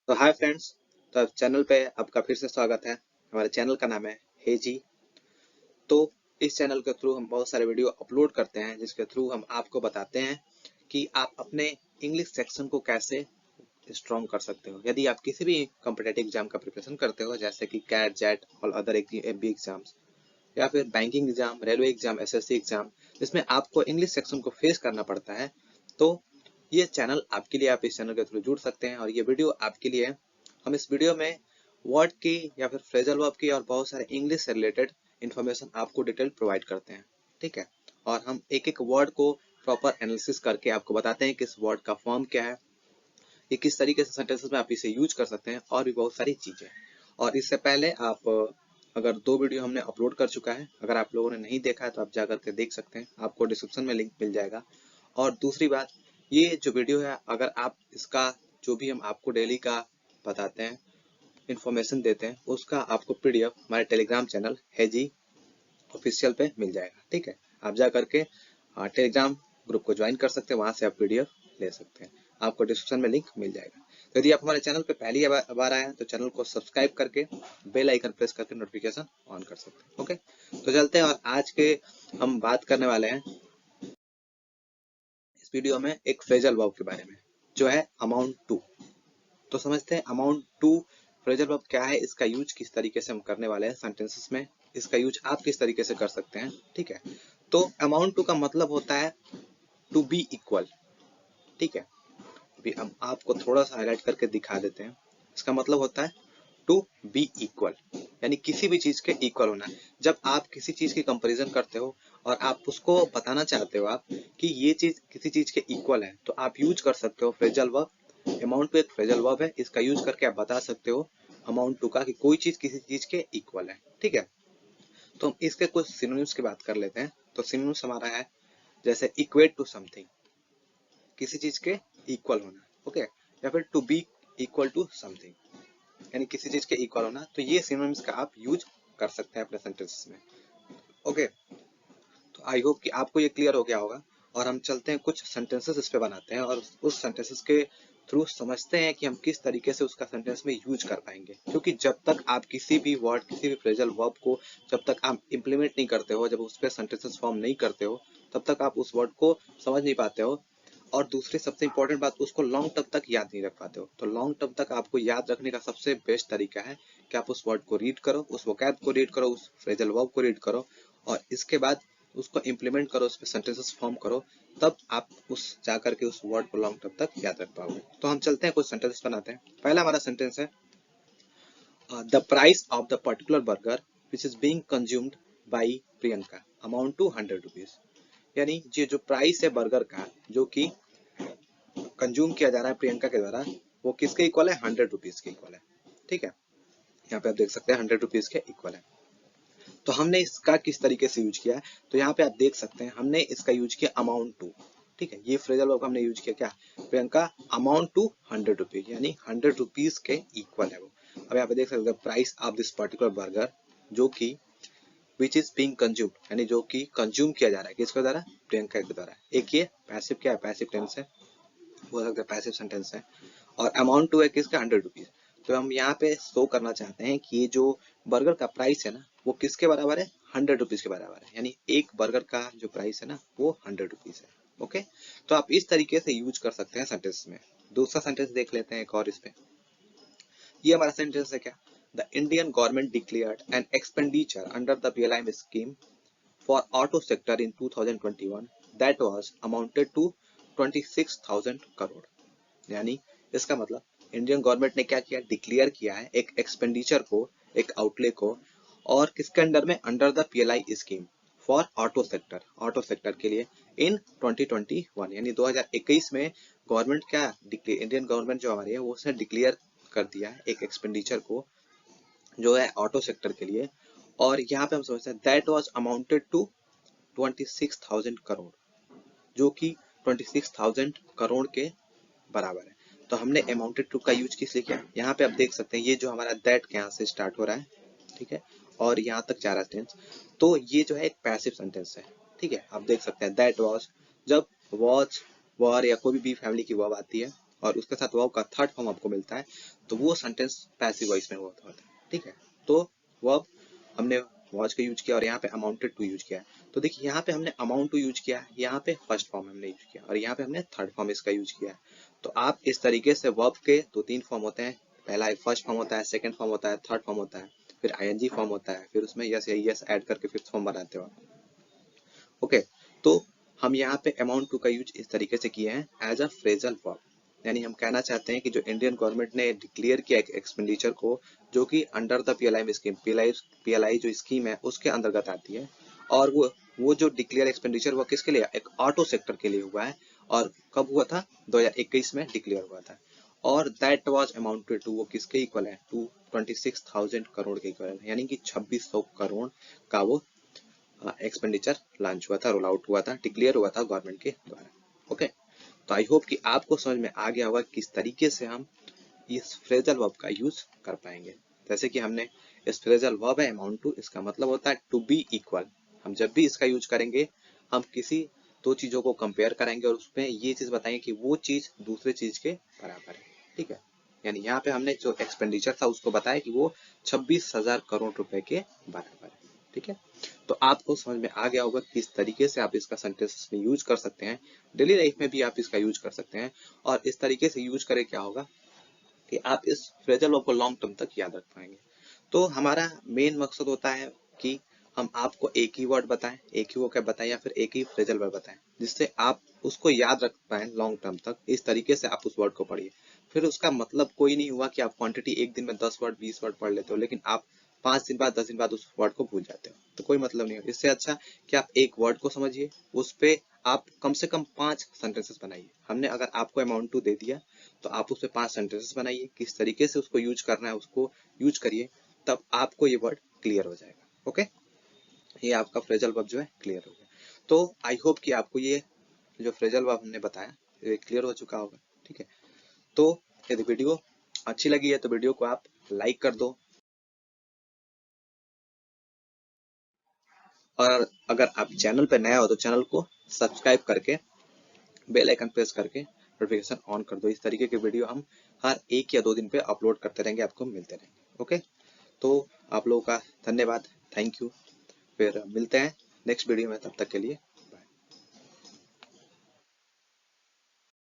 तो hi friends. तो channel पे आपका फिर से स्वागत है। हमारे चैनल का नाम है हेजी। तो इस चैनल के थ्रू हम बहुत सारे वीडियो अपलोड करते हैं जिसके थ्रू हम आपको बताते हैं कि आप अपने इंग्लिश सेक्शन को कैसे स्ट्रॉन्ग कर सकते हो। यदि आप किसी भी कॉम्पिटेटिव एग्जाम का प्रिपरेशन करते हो जैसे कि कैट जेट और अदर एमबी एग्जाम्स या फिर banking exam, railway exam, SSC exam, जिसमें आपको इंग्लिश सेक्शन को फेस करना पड़ता है, तो ये चैनल आपके लिए, आप इस चैनल के थ्रू जुड़ सकते हैं और ये वीडियो आपके लिए है। हम इस वीडियो में वर्ड की या फिर फ्रेजल वर्ब की और बहुत सारे इंग्लिश से रिलेटेड इंफॉर्मेशन आपको डिटेल प्रोवाइड करते हैं, ठीक है। और हम एक एक वर्ड को प्रॉपर एनालिसिस करके आपको बताते हैं कि इस वर्ड का फॉर्म क्या है, ये किस तरीके से सेंटेंसेस में आप इसे यूज कर सकते हैं और भी बहुत सारी चीजें। और इससे पहले आप अगर दो वीडियो हमने अपलोड कर चुका है, अगर आप लोगों ने नहीं देखा है तो आप जा करके देख सकते हैं, आपको डिस्क्रिप्शन में लिंक मिल जाएगा। और दूसरी बात, ये जो वीडियो है अगर आप इसका जो भी हम आपको डेली का बताते हैं, इंफॉर्मेशन देते हैं, उसका आपको पीडीएफ हमारे टेलीग्राम चैनल है जी ऑफिशियल पे मिल जाएगा, ठीक है। आप जा करके टेलीग्राम ग्रुप को ज्वाइन कर सकते हैं, वहां से आप पीडीएफ ले सकते हैं, आपको डिस्क्रिप्शन में लिंक मिल जाएगा। तो यदि आप हमारे चैनल पे पहली बार आए हैं तो चैनल को सब्सक्राइब करके बेल आइकन प्रेस करके नोटिफिकेशन ऑन कर सकते हैं, ओके। तो चलते हैं और आज के हम बात करने वाले हैं इस वीडियो में एक फ्रेजल वर्ब के बारे में, जो है अमाउंट टू। तो समझते हैं अमाउंट टू फ्रेजल वर्ब क्या है, इसका यूज किस तरीके से हम करने वाले हैं सेंटेंसेस में, इसका यूज आप किस तरीके से कर सकते हैं, ठीक है। तो अमाउंट टू का मतलब होता है टू बी इक्वल, ठीक है। अभी हम आपको थोड़ा सा हाईलाइट करके दिखा देते हैं। इसका मतलब होता है टू बी इक्वल, यानी किसी भी चीज के इक्वल होना। जब आप किसी चीज की कंपैरिजन करते हो और आप उसको बताना चाहते हो आप कि ये चीज किसी चीज के इक्वल है, तो आप यूज कर सकते हो फ्रेजल वर्ब। अमाउंट टू एक फ्रेजल वर्ब है, इसका यूज करके आप बता सकते हो अमाउंट टू का कि कोई चीज किसी चीज के इक्वल है, ठीक है। तो हम इसके कुछ सिनोनिम्स की बात कर लेते हैं। तो सिनोनिम्स हमारा है जैसे इक्वेट टू समथिंग, किसी चीज के इक्वल होना, ओके। या फिर to be equal to something, यानी किसी चीज के इक्वल होना। तो ये सिनोनिम्स का आप यूज कर सकते हैं अपने सेंटेंसेस में, ओके। तो आई होप कि आपको ये क्लियर हो गया होगा। और हम चलते हैं कुछ सेंटेंसेस इस पे बनाते हैं और उस सेंटेंसेस के थ्रू समझते हैं कि हम किस तरीके से उसका सेंटेंस में यूज कर पाएंगे। क्योंकि जब तक आप किसी भी वर्ड, किसी भी फ्रेजल वर्ब को जब तक आप इम्प्लीमेंट नहीं करते हो, जब उस पर सेंटेंसेस फॉर्म नहीं करते हो, तब तक आप उस वर्ड को समझ नहीं पाते हो। और दूसरी सबसे इंपॉर्टेंट बात, उसको लॉन्ग टर्म तक याद नहीं रख पाते हो। तो लॉन्ग टर्म तक आपको याद रखने का सबसे बेस्ट तरीका है कि आप उस वर्ड को रीड करो, उस वोकैब को रीड करो, उस फ्रेजल वर्ब को रीड करो और इसके बाद उसको इम्प्लीमेंट करो, उस पर सेंटेंसेस फॉर्म करो, तब आप उस जाकर के उस वर्ड को लॉन्ग टर्म तक याद रख पाओगे। तो हम चलते हैं कुछ सेंटेंसेस बनाते हैं। पहला हमारा सेंटेंस है the price of the particular burger which is being consumed by Priyanka amount to 100 rupees. यानी ये जो प्राइस है बर्गर का, जो कि कंज्यूम किया जा रहा है प्रियंका के द्वारा, वो किसके इक्वल है? 100 रुपीज के इक्वल है, ठीक है। यहाँ पे आप देख सकते हैं 100 रुपीज के इक्वल है। तो हमने इसका किस तरीके से यूज किया है, तो यहाँ पे आप देख सकते हैं हमने इसका यूज किया अमाउंट टू, ठीक है। ये फ्रेजल वर्ब हमने यूज किया क्या? प्रियंका अमाउंट टू 100 रुपीज, यानी 100 रुपीज के इक्वल है वो। अब यहाँ पे देख सकते हैं price of this particular burger, जो कि विच इज बीइंग कंज्यूम्ड, यानी जो कि कंज्यूम किया जा रहा है किसके द्वारा? प्रियंका के द्वारा। एक ये पैसिव क्या है? पैसिव टेंस है, बोल सकते हैं पैसिव सेंटेंस है। और अमाउंट टू है किसका? 100 रुपीज। तो हम यहाँ पे शो करना चाहते हैं कि ये जो बर्गर का प्राइस है ना, वो किसके बराबर है? 100 रुपीज के बराबर है, यानी एक बर्गर का जो प्राइस है ना, वो 100 रुपीज है, ओके। तो आप इस तरीके से यूज कर सकते हैं सेंटेंस में। दूसरा सेंटेंस देख लेते हैं एक और इस पे। ये हमारा सेंटेंस है क्या? The Indian government declared an expenditure under the PLI scheme for auto sector in 2021 that was amounted to 26,000 crore. यानी इसका मतलब इंडियन गवर्नमेंट ने क्या किया? डिक्लेयर किया है एक एक्सपेंडिचर को, एक आउटले को, और किसके अंडर में? Under the PLI scheme for auto sector, auto sector के लिए इन 2021, यानी 2021 में गवर्नमेंट क्या, इंडियन गवर्नमेंट जो हमारी है वो उसने डिक्लेयर कर दिया है एक एक्सपेंडिचर को जो है ऑटो सेक्टर के लिए। और यहाँ पे हम समझते हैं that was amounted to 26,000 crore, जो कि 26,000 करोड़ के बराबर है। तो हमने अमाउंटेड टू का यूज किस लिए किया? यहाँ पे आप देख सकते हैं ये जो हमारा दैट के यहाँ से स्टार्ट हो रहा है, ठीक है, और यहाँ तक जा रहा है टेंस। तो ये जो है एक पैसिव सेंटेंस है, ठीक है। आप देख सकते हैं दैट वाज, जब वॉच, वॉर या कोई भी फैमिली की वर्ब आती है और उसके साथ वर्ब का थर्ड फॉर्म आपको मिलता है, तो वो सेंटेंस पैसिव वॉइस में होता है। ठीक है, तो वर्ब हमने वॉच का यूज किया और यहाँ पे अमाउंटेड टू यूज किया है। तो देखिए यहाँ पे हमने अमाउंट टू यूज किया है, यहाँ पे फर्स्ट फॉर्म हमने यूज किया और यहाँ पे हमने थर्ड फॉर्म इसका यूज किया है। तो आप इस तरीके से वर्ब के दो तीन फॉर्म होते हैं, पहला फर्स्ट फॉर्म होता है, सेकंड फॉर्म होता है, थर्ड फॉर्म होता है, फिर आईएनजी फॉर्म होता है, फिर उसमें यस या यस ऐड करके फिफ्थ फॉर्म बनाते हो। ओके, तो हम यहाँ पे अमाउंट टू का यूज इस तरीके से किए हैं एज अ फ्रेजल वर्ब, यानी हम कहना चाहते हैं कि जो इंडियन गवर्नमेंट ने डिक्लेयर किया एक्सपेंडिचर को, जो कि under the PLI scheme, PLI जो स्कीम है उसके अंतर्गत आती है, और वो जो डिक्लेयर एक्सपेंडिचर हुआ किसके लिए, एक ऑटो सेक्टर के लिए हुआ है, और कब हुआ था, 2021 में डिक्लेयर हुआ था, और दैट वाज अमाउंटेड टू, वो किसके इक्वल है, टू 26,000 करोड़ के इक्वल है, यानी कि 2600 करोड़ का वो एक्सपेंडिचर लॉन्च हुआ था, रोल आउट हुआ था, डिक्लेयर हुआ था गवर्नमेंट के द्वारा। ओके, तो आई होप कि आपको समझ में आ गया होगा किस तरीके से हम इस फ्रेजल वर्ब का यूज कर पाएंगे। जैसे कि हमने इस फ्रेजल वर्ब है अमाउंट टू, इसका मतलब होता है टू बी इक्वल। हम जब भी इसका यूज करेंगे, हम किसी दो चीजों को कंपेयर करेंगे और उसमें ये चीज बताएंगे कि वो चीज दूसरे चीज के बराबर है। ठीक है, यानी यहाँ पे हमने जो एक्सपेंडिचर था उसको बताया कि वो 26,000 करोड़ रुपए के बराबर है। ठीक है, तो आपको समझ में आ गया होगा किस तरीके से आप इसका सेंटेंस में यूज कर सकते हैं, डेली लाइफ में भी आप इसका यूज कर सकते हैं, और इस तरीके से यूज करें क्या होगा कि आप इस फ्रेजल वर्ब को लॉन्ग टर्म तक याद रख पाएंगे। तो हमारा मेन मकसद होता है कि हम आपको एक ही वर्ड बताएं, एक ही वोकैब बताएं, या फिर एक ही फ्रेजल वर्ब बताएं, जिससे आप उसको याद रख पाएं लॉन्ग टर्म तक। इस तरीके से आप उस वर्ड को पढ़िए। फिर उसका मतलब कोई नहीं हुआ कि आप क्वांटिटी एक दिन में 10 वर्ड 20 वर्ड पढ़ लेते हो, लेकिन आप 5 दिन बाद 10 दिन बाद उस वर्ड को भूल जाते हो, तो कोई मतलब नहीं हो। इससे अच्छा कि आप एक वर्ड को समझिए, उस पे आप कम से कम 5 सेंटेंसेस बनाइए। हमने अगर आपको अमाउंट टू दे दिया, तो आप उस पे 5 सेंटेंसेस बनाइए, किस तरीके से उसको यूज करना है उसको यूज करिए, तब आपको ये वर्ड क्लियर हो जाएगा। ओके, ये आपका फ्रेजल वर्ब जो है क्लियर हो गया। तो आई होप कि आपको ये जो फ्रेजल वर्ब हमने बताया ये क्लियर हो चुका होगा। ठीक है, तो यदि वीडियो अच्छी लगी है तो वीडियो को आप लाइक कर दो, और अगर आप चैनल पे नया हो तो चैनल को सब्सक्राइब करके बेल आइकन प्रेस करके नोटिफिकेशन ऑन कर दो। इस तरीके के वीडियो हम हर 1 या 2 दिन पे अपलोड करते रहेंगे, आपको मिलते रहेंगे। ओके, तो आप लोगों का धन्यवाद, थैंक यू। फिर मिलते हैं नेक्स्ट वीडियो में, तब तक के लिए